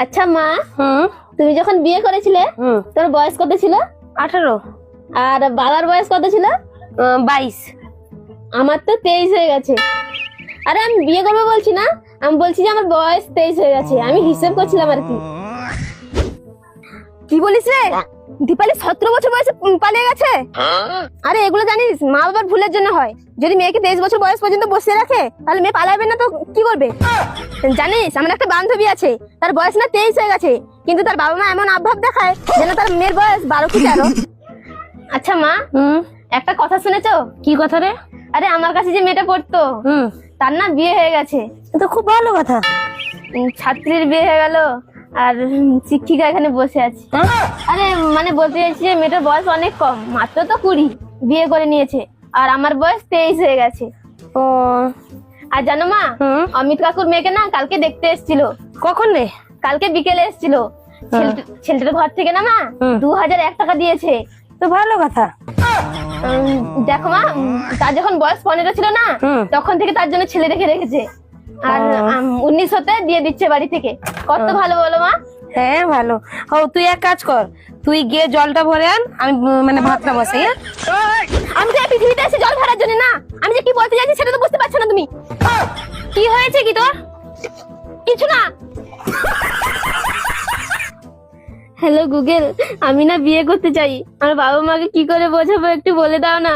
আচ্ছা মা, হুম তুমি যখন বিয়ে করেছিলে তোমার বয়স কত ছিল? 18 আর বাবার বয়স কত ছিল? 22। আমার তো 23 হয়ে গেছে। আরে আমি বিয়ে করবো বলছি না, আমি বলছি যে আমার বয়স 23 হয়ে গেছে। আমি হিসেব করছিলাম আর কি। কি বলিস রে? দীপালি 17 বছর বয়সে পালিয়ে গেছে? আরে এগুলো জানিস মা বাবার ভুলের জন্য হয়। যদি মেয়েকে 23 বছর বয়স পর্যন্ত বসিয়ে রাখে তাহলে মেয়ে পালাবে না তো কি করবে? জানিস আমার একটা বান্ধবী আছে, তার বয়স না 23 হয়ে গেছে, কিন্তু তার বাবা মা এমন আবভাব দেখায় যেন তার মেয়ের বয়স 12 কি 13। আচ্ছা মা, একটা কথা শুনেছো? কি কথা রে? আরে আমার কাছে যে মেয়েটা পড়তো তার না বিয়ে হয়ে গেছে। তো খুব ভালো কথা। ছাত্রীর বিয়ে হয়ে গেল আর শিক্ষিকা এখানে বসে আছে। আরে মানে বলতে চাইছি যে মেয়েটার বয়স অনেক কম, মাত্র তো 20, বিয়ে করে নিয়েছে। আর আমার বয়স 23 হয়ে গেছে। ও আর জানো মা, অমিত কাকুর মেয়েকে না কালকে দেখতে এসেছিল। কখন রে? কালকে বিকেলে এসেছিল। ছেলেটার ঘর থেকে না মা 2001 টাকা দিয়েছে। তো ভালো কথা। দেখো মা, তার যখন বয়স 15 ছিল না তখন থেকে তার জন্য ছেলে রেখে রেখেছে। আর 1900-তে দিয়ে দিচ্ছে বাড়ি থেকে। কত ভালো বলো মা? হ্যাঁ ভালো। ও তুই এক কাজ কর, তুই গিয়ে জলটা ভরে আন, আমি মানে ভাতটা বসাই। আমি তো এই পৃথিবীতে এসে জল ভরার জন্য না। আমি যে কি বলতে চাইছি সেটা তো বুঝতে পারছো না তুমি। কি হয়েছে কি তোর? কিছু না। হ্যালো গুগল, আমি না বিয়ে করতে চাই। আমার বাবা মাকে কি করে বোঝাবো একটু বলে দাও না।